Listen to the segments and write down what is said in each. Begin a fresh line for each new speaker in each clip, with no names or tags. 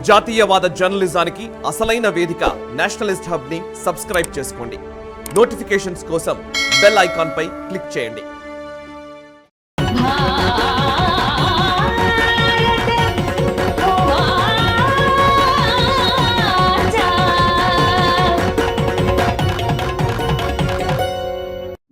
జాతీయవాద జర్నలిజానికి అసలైన వేదిక నేషనలిస్ట్ హబ్ ని సబ్స్క్రైబ్ చేసుకోండి. నోటిఫికేషన్స్ కోసం బెల్ ఐకాన్ పై క్లిక్ చేయండి.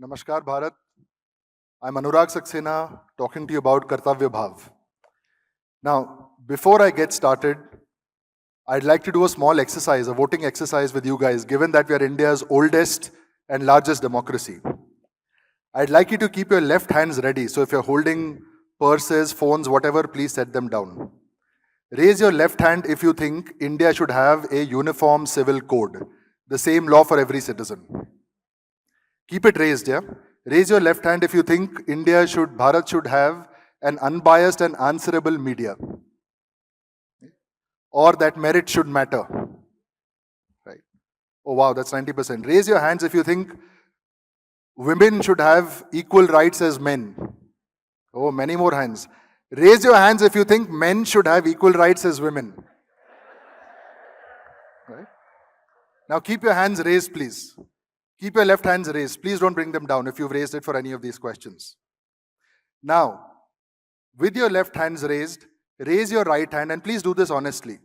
Namaskar Bharat. I'm Anuraag Saxena talking to you about Kartavya Bhava. Now, before I get started, I'd like to do a small exercise, a voting exercise with you guys, given that we are India's oldest and largest democracy. I'd like you to keep your left hands ready. So if you're holding purses, phones, whatever, please set them down. Raise your left hand if you think India should have a uniform civil code, the same law for every citizen. Keep it raised, yeah? Raise your left hand if you think Bharat should have an unbiased and answerable media. Or that merit should matter. Right? Oh wow, that's 90%. Raise your hands if you think women should have equal rights as men. Oh, many more hands. Raise your hands if you think men should have equal rights as women. Right? Now keep your hands raised, please. Keep your left hands raised. Please don't bring them down if you've raised it for any of these questions. Now, with your left hands raised, raise your right hand and please do this honestly.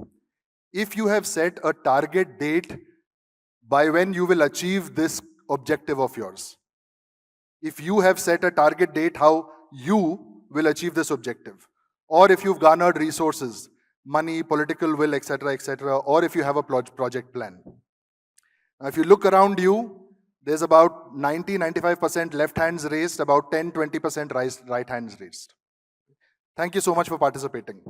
If you have set a target date by when you will achieve this objective of yours, if you have set a target date how you will achieve this objective, or if you've garnered resources, money, political will, etc., etc., or if you have a project plan. Now, if you look around you, there's about 90-95% left hands raised, about 10-20% right hands raised. Thank you so much for participating.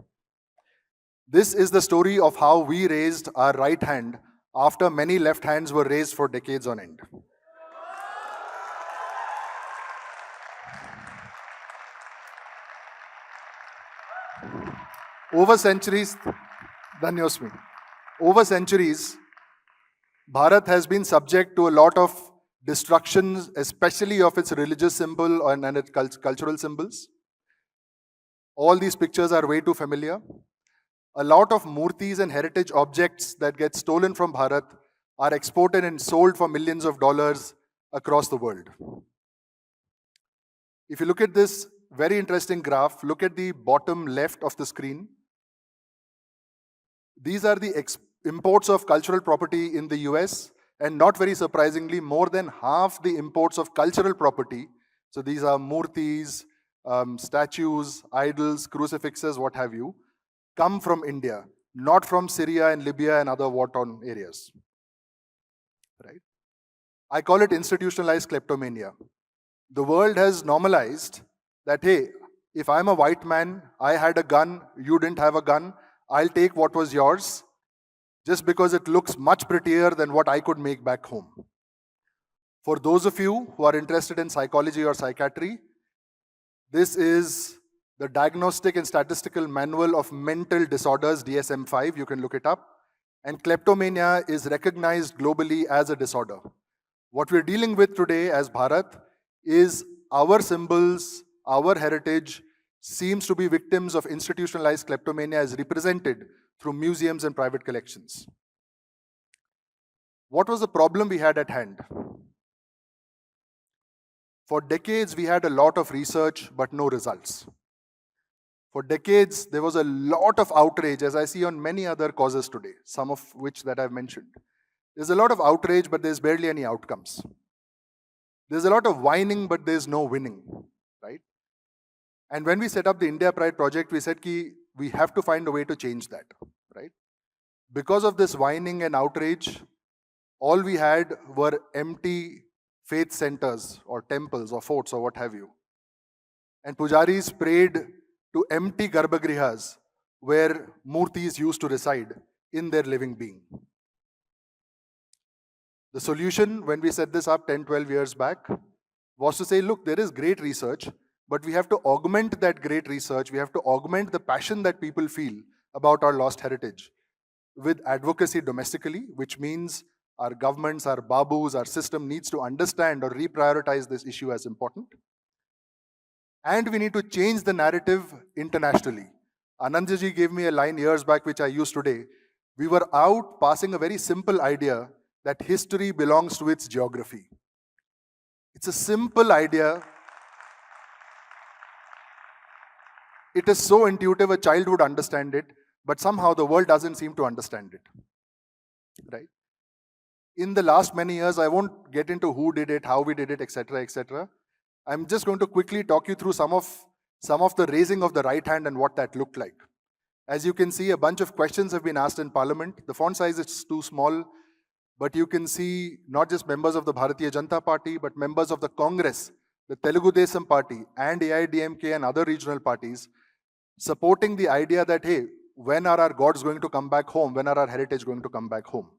This is the story of how we raised our right hand after many left hands were raised for decades on end. Over centuries, Bharat has been subject to a lot of destructions, especially of its religious symbol and its cultural symbols. All these pictures are way too familiar. A lot of murtis and heritage objects that get stolen from Bharat are exported and sold for millions of dollars across the world. If you look at this very interesting graph, look at the bottom left of the screen. These are the imports of cultural property in the US, and not very surprisingly, more than half the imports of cultural property, so these are murtis, statues, idols, crucifixes, what have you, come from India, not from Syria and Libya and other war-torn areas. Right? I call it institutionalized kleptomania. The world has normalized that, hey, if I'm a white man, I had a gun, you didn't have a gun, I'll take what was yours, just because it looks much prettier than what I could make back home. For those of you who are interested in psychology or psychiatry, this is the Diagnostic and Statistical Manual of Mental Disorders, DSM-5, you can look it up. And kleptomania is recognized globally as a disorder. What we're dealing with today as Bharat is our symbols, our heritage seems to be victims of institutionalized kleptomania as represented through museums and private collections. What was the problem we had at hand? For decades, we had a lot of research, but no results. For decades, there was a lot of outrage, as I see on many other causes today, some of which that I've mentioned. There's a lot of outrage, but there's barely any outcomes. There's a lot of whining, but there's no winning, right? And when we set up the India Pride project, we said we have to find a way to change that, right? Because of this whining and outrage, all we had were empty faith centers or temples or forts or what have you. And pujaris prayed to empty garbhagrihas where murtis used to reside in their living being. The solution when we set this up 10-12 years back was to say, look, there is great research, but we have to augment that great research. We have to augment the passion that people feel about our lost heritage with advocacy domestically, which means our governments, our babus, our system needs to understand or reprioritize this issue as important. And we need to change the narrative internationally. Anandji gave me a line years back which I use today. We were out passing a very simple idea that history belongs to its geography. It's a simple idea. It is so intuitive, a child would understand it, but somehow the world doesn't seem to understand it. Right? In the last many years, I won't get into who did it, how we did it, etc., etc. I'm just going to quickly talk you through some of the raising of the right hand and what that looked like. As you can see, a bunch of questions have been asked in Parliament. The font size is too small, but you can see not just members of the Bharatiya Janata Party, but members of the Congress, the Telugu Desam Party, and AIDMK and other regional parties supporting the idea that, hey, when are our gods going to come back home? When are our heritage going to come back home?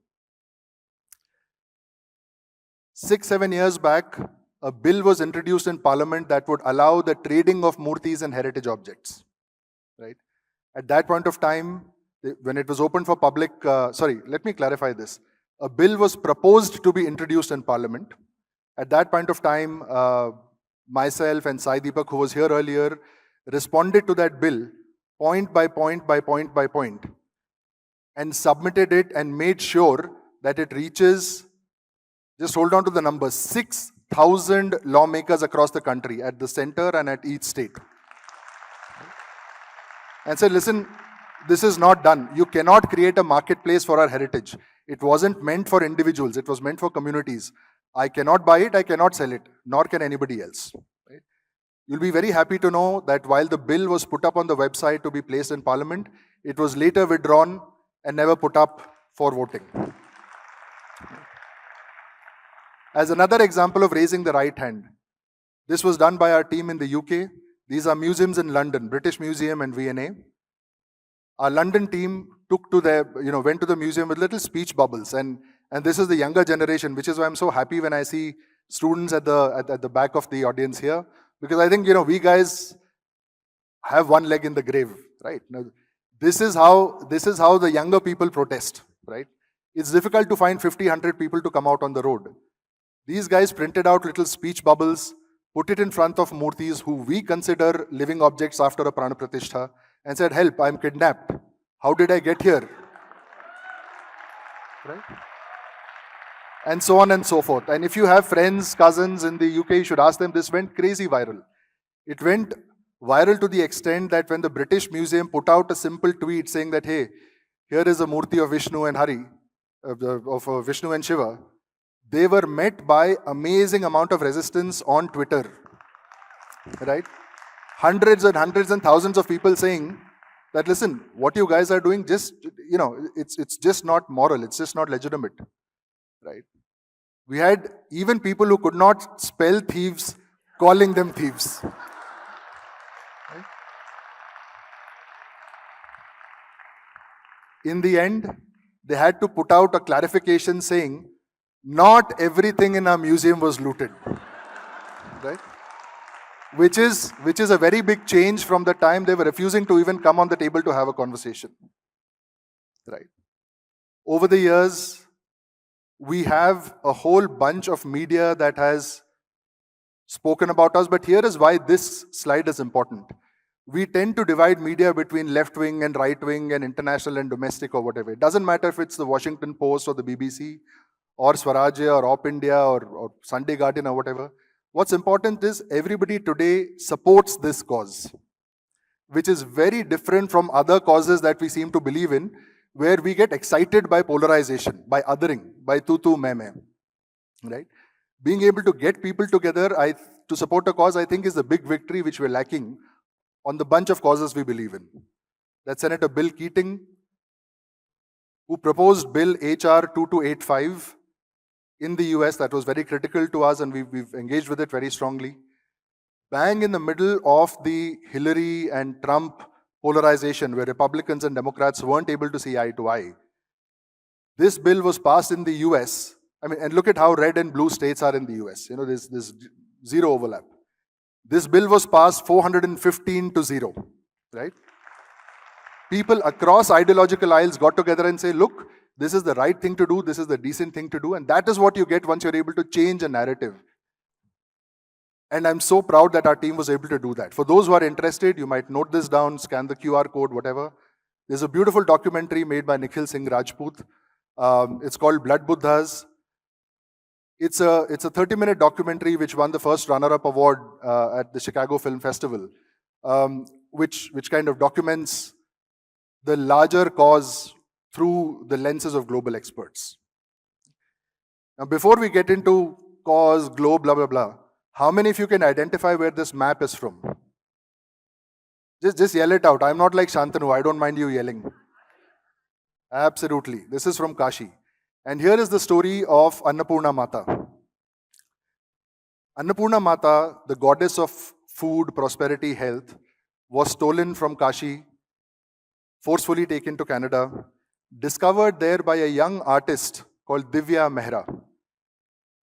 6-7 years back, a bill was introduced in Parliament that would allow the trading of murtis and heritage objects. Right? At that point of time, when it was open for public, let me clarify this. A bill was proposed to be introduced in Parliament. At that point of time, myself and Sai Deepak, who was here earlier, responded to that bill point by point by point by point and submitted it and made sure that it reaches, just hold on to the numbers, 6,000 lawmakers across the country at the center and at each state. And said, listen, this is not done. You cannot create a marketplace for our heritage. It wasn't meant for individuals. It was meant for communities. I cannot buy it. I cannot sell it. Nor can anybody else. Right? You'll be very happy to know that while the bill was put up on the website to be placed in Parliament, it was later withdrawn and never put up for voting. As another example of raising the right hand, this was done by our team in the UK. These are museums in London, British Museum and V&A. Our London team went to the museum with little speech bubbles, and this is the younger generation, which is why I'm so happy when I see students at the back of the audience here, because I think we guys have one leg in the grave, right? Now, this is how the younger people protest, right? It's difficult to find 50, 100 people to come out on the road. These guys printed out little speech bubbles, put it in front of murtis who we consider living objects after a prana pratishtha, and said, help, I'm kidnapped. How did I get here? Right? And so on and so forth. And if you have friends, cousins in the UK, you should ask them, this went crazy viral. It went viral to the extent that when the British Museum put out a simple tweet saying that, hey, here is a murti of Vishnu and Hari, of Vishnu and Shiva, they were met by amazing amount of resistance on Twitter, right? Hundreds and hundreds and thousands of people saying that, listen, what you guys are doing it's just not moral, it's just not legitimate, right? We had even people who could not spell thieves calling them thieves. Right? In the end, they had to put out a clarification saying, not everything in our museum was looted, right? Which is a very big change from the time they were refusing to even come on the table to have a conversation, right? Over the years, we have a whole bunch of media that has spoken about us, but here is why this slide is important. We tend to divide media between left-wing and right-wing and international and domestic or whatever. It doesn't matter if it's the Washington Post or the BBC or Swarajya or Op India or Sunday Guardian or whatever. What's important is everybody today supports this cause, which is very different from other causes that we seem to believe in, where we get excited by polarization, by othering, by tu meh, right? Being able to get people together to support a cause, I think, is the big victory which we're lacking on the bunch of causes we believe in. That Senator Bill Keating, who proposed Bill HR 2285 in the US, that was very critical to us, and we've engaged with it very strongly. Bang in the middle of the Hillary and Trump polarization, where Republicans and Democrats weren't able to see eye to eye. This bill was passed in the US. I mean, and look at how red and blue states are in the US. There's zero overlap. This bill was passed 415 to 0, right? People across ideological aisles got together and say, look, this is the right thing to do, this is the decent thing to do, and that is what you get once you're able to change a narrative. And I'm so proud that our team was able to do that. For those who are interested, you might note this down, scan the QR code, whatever. There's a beautiful documentary made by Nikhil Singh Rajput. It's called Blood Buddhas. It's a 30-minute documentary which won the first runner-up award at the Chicago Film Festival, which kind of documents the larger cause through the lenses of global experts. Now, before we get into cause, globe, blah, blah, blah, how many of you can identify where this map is from? Just yell it out. I'm not like Shantanu. I don't mind you yelling. Absolutely. This is from Kashi. And here is the story of Annapurna Mata. Annapurna Mata, the goddess of food, prosperity, health, was stolen from Kashi, forcefully taken to Canada, discovered there by a young artist called Divya Mehra.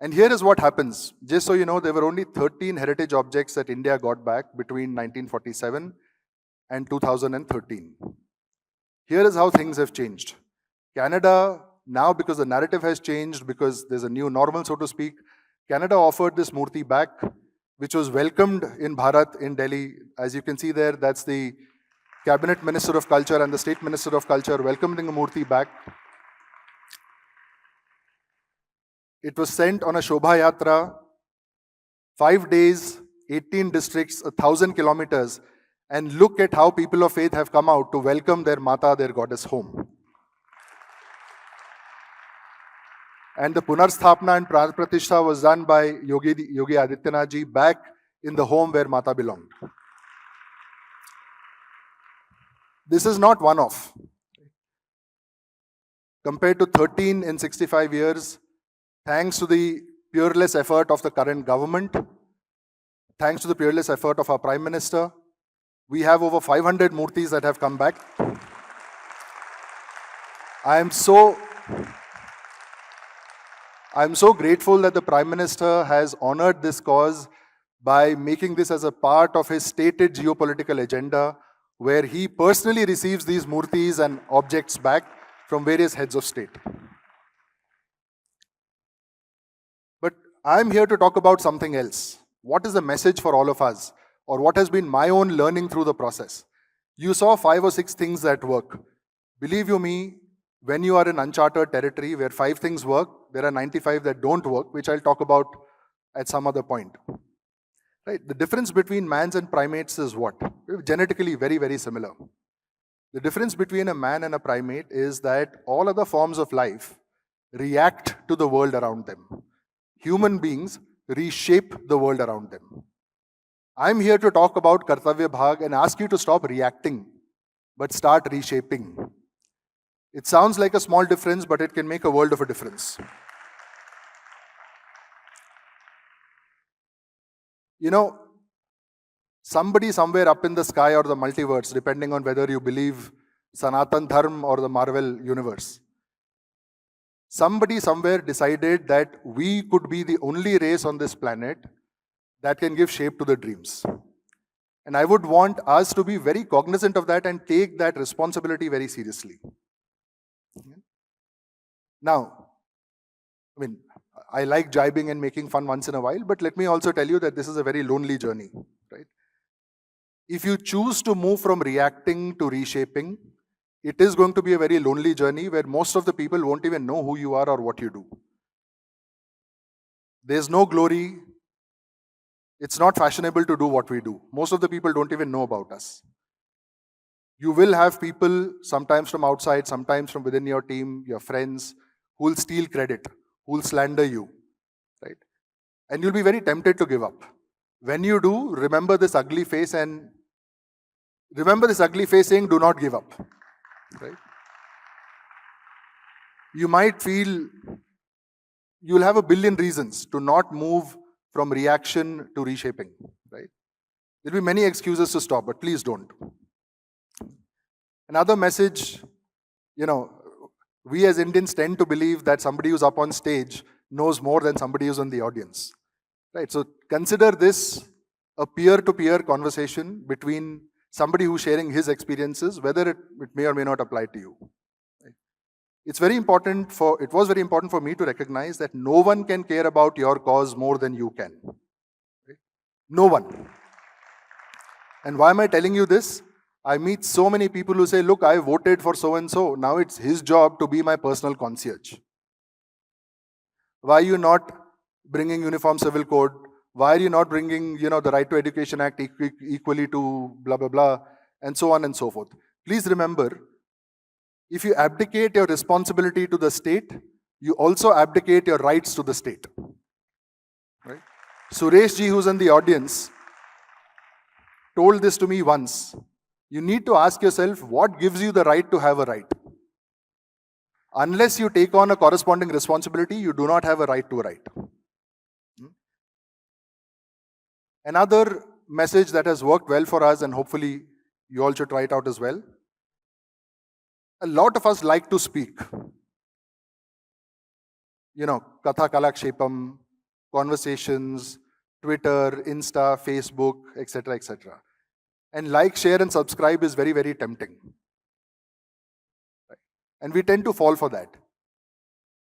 And here is what happens. Just so you know, there were only 13 heritage objects that India got back between 1947 and 2013. Here is how things have changed. Canada, now because the narrative has changed, because there's a new normal, so to speak, Canada offered this Murti back, which was welcomed in Bharat in Delhi. As you can see there, that's the Cabinet Minister of Culture and the State Minister of Culture welcoming the Murti back. It was sent on a Shobha Yatra, 5 days, 18 districts, 1,000 kilometers, and look at how people of faith have come out to welcome their Mata, their goddess, home. And the Punarstapna and Pran Pratishtha was done by Yogi Adityanath ji back in the home where Mata belonged. This is not one-off. Compared to 13 in 65 years, thanks to the peerless effort of the current government, thanks to the peerless effort of our Prime Minister, we have over 500 Murtis that have come back. I am so grateful that the Prime Minister has honored this cause by making this as a part of his stated geopolitical agenda, where he personally receives these Murtis and objects back from various heads of state. But I'm here to talk about something else. What is the message for all of us? Or what has been my own learning through the process? You saw 5 or 6 things that work. Believe you me, when you are in uncharted territory where 5 things work, there are 95 that don't work, which I'll talk about at some other point. Right? The difference between mans and primates is what? Genetically very, very similar. The difference between a man and a primate is that all other forms of life react to the world around them. Human beings reshape the world around them. I'm here to talk about Kartavya Bhava and ask you to stop reacting, but start reshaping. It sounds like a small difference, but it can make a world of a difference. You know, somebody somewhere up in the sky or the multiverse, depending on whether you believe Sanatan Dharma or the Marvel universe, somebody somewhere decided that we could be the only race on this planet that can give shape to the dreams. And I would want us to be very cognizant of that and take that responsibility very seriously. Now, I mean, I like jibing and making fun once in a while, but let me also tell you that this is a very lonely journey, right? If you choose to move from reacting to reshaping, it is going to be a very lonely journey where most of the people won't even know who you are or what you do. There's no glory. It's not fashionable to do what we do. Most of the people don't even know about us. You will have people, sometimes from outside, sometimes from within your team, your friends, who will steal credit, who will slander you, right? And you'll be very tempted to give up. When you do, remember this ugly face saying, do not give up, right? You might feel you'll have a billion reasons to not move from reaction to reshaping, right? There'll be many excuses to stop, but please don't. Another message, you know, we as Indians tend to believe that somebody who's up on stage knows more than somebody who's in the audience, right? So consider this a peer-to-peer conversation between somebody who's sharing his experiences, whether it may or may not apply to you. Right? It was very important for me to recognize that no one can care about your cause more than you can. Right? No one. And why am I telling you this? I meet so many people who say, look, I voted for so-and-so. Now it's his job to be my personal concierge. Why are you not bringing Uniform Civil Code? Why are you not bringing, the Right to Education Act equally to blah, blah, blah, and so on and so forth? Please remember, if you abdicate your responsibility to the state, you also abdicate your rights to the state. Right? Suresh ji, who's in the audience, told this to me once. You need to ask yourself, what gives you the right to have a right? Unless you take on a corresponding responsibility, you do not have a right to a right. Another message that has worked well for us, and hopefully you all should try it out as well. A lot of us like to speak. Katha Kalakshepam, conversations, Twitter, Insta, Facebook, etc., etc. And like, share and subscribe is very, very tempting. Right? And we tend to fall for that.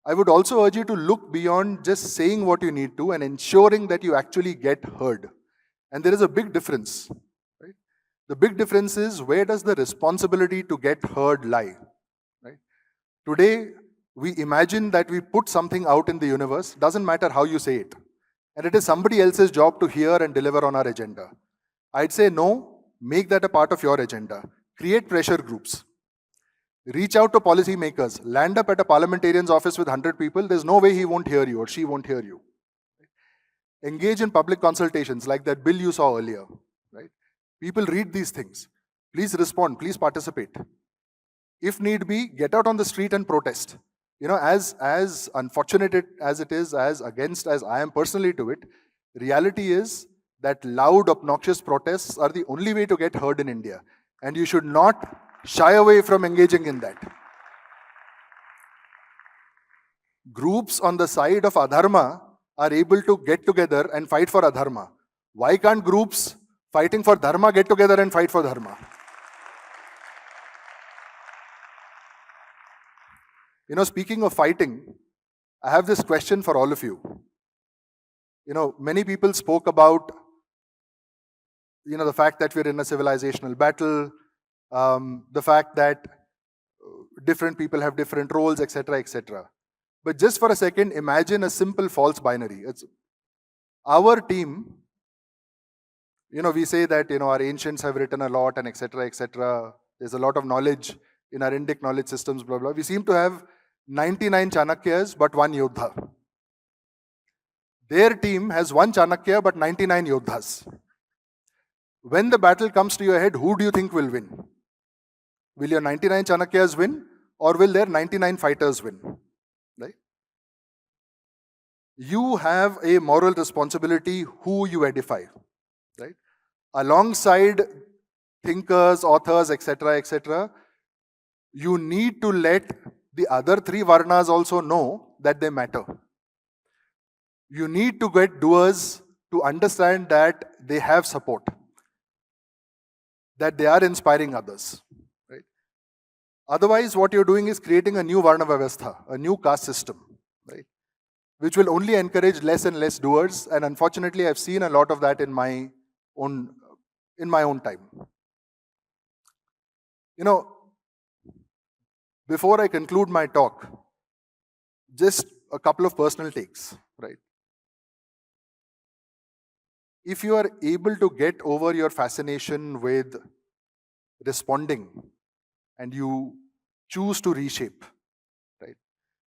I would also urge you to look beyond just saying what you need to and ensuring that you actually get heard. And there is a big difference. Right? The big difference is, where does the responsibility to get heard lie? Right? Today, we imagine that we put something out in the universe, doesn't matter how you say it. And it is somebody else's job to hear and deliver on our agenda. I'd say no. Make that a part of your agenda. Create pressure groups. Reach out to policy makers. Land up at a parliamentarian's office with 100 people. There's no way he won't hear you or she won't hear you. Engage in public consultations like that bill you saw earlier. Right? People read these things. Please respond. Please participate. If need be, get out on the street and protest. As unfortunate as it is, as against as I am personally to it, reality is that loud, obnoxious protests are the only way to get heard in India. And you should not shy away from engaging in that. Groups on the side of adharma are able to get together and fight for adharma. Why can't groups fighting for dharma get together and fight for dharma? Speaking of fighting, I have this question for all of you. Many people spoke about the fact that we're in a civilizational battle, the fact that different people have different roles, etc., etc. But just for a second, imagine a simple false binary. It's our team. We say that our ancients have written a lot and etc., etc. There's a lot of knowledge in our Indic knowledge systems, blah, blah. We seem to have 99 Chanakyas but one Yodha. Their team has one Chanakya but 99 Yodhas. When the battle comes to your head, who do you think will win? Will your 99 Chanakyas win, or will their 99 fighters win? Right? You have a moral responsibility who you edify. Right? Alongside thinkers, authors, etc., etc., you need to let the other three Varnas also know that they matter. You need to get doers to understand that they have support, that they are inspiring others. Right? Otherwise, what you're doing is creating a new Varna Vyavastha, a new caste system, right? Which will only encourage less and less doers. And unfortunately, I've seen a lot of that in my own time. Before I conclude my talk, just a couple of personal takes, right? If you are able to get over your fascination with responding and you choose to reshape, right,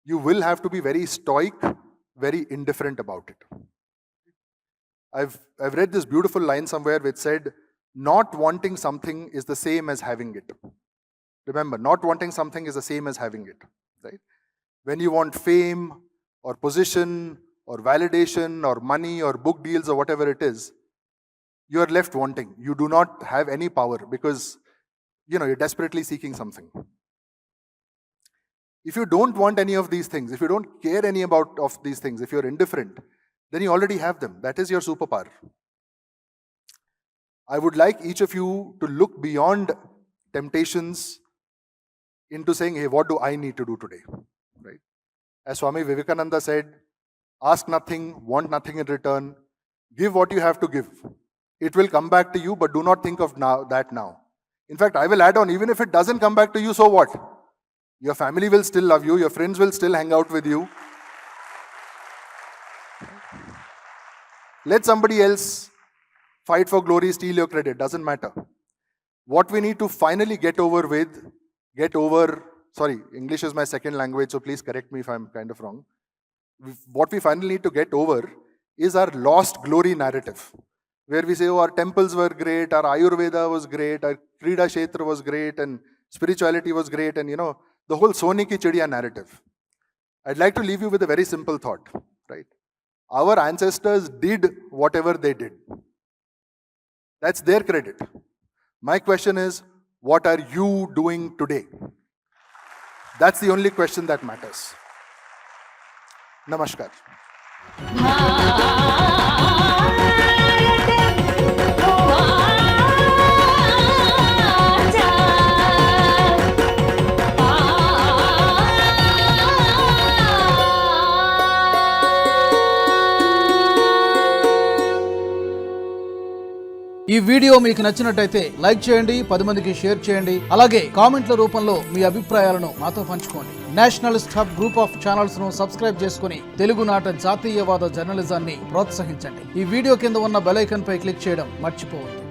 you will have to be very stoic, very indifferent about it. I've read this beautiful line somewhere which said, not wanting something is the same as having it. Remember, not wanting something is the same as having it, right? When you want fame or position or validation or money or book deals or whatever it is, you are left wanting. You do not have any power because, you're desperately seeking something. If you don't want any of these things, if you don't care any about of these things, if you're indifferent, then you already have them. That is your superpower. I would like each of you to look beyond temptations into saying, hey, what do I need to do today? Right? As Swami Vivekananda said, ask nothing, want nothing in return, give what you have to give. It will come back to you, but do not think of that now. In fact, I will add on, even if it doesn't come back to you, so what? Your family will still love you, your friends will still hang out with you. Let somebody else fight for glory, steal your credit, doesn't matter. What we need to finally get over, sorry, English is my second language, so please correct me if I'm kind of wrong. What we finally need to get over is our lost glory narrative, where we say, oh, our temples were great, our Ayurveda was great, our Krida Kshetra was great, and spirituality was great, and the whole Sone ki Chidiya narrative. I'd like to leave you with a very simple thought, right? Our ancestors did whatever they did. That's their credit. My question is, what are you doing today? That's the only question that matters. Namaskar.
ఈ video మీకు నచ్చినట్టయితే like చేయండి, 10 మందికి share చేయండి. అలాగే కామెంట్ల రూపంలో మీ అభిప్రాయాలను మాతో పంచుకోండి. Nationalist hub group of channels ను సబ్స్క్రైబ్ చేసుకుని తెలుగునాట జాతీయవాద జర్నలిజాన్ని ప్రోత్సహించండి. ఈ వీడియో కింద ఉన్న బెల్ ఐకాన్ పై క్లిక్ చేయడం మర్చిపోవద్దు.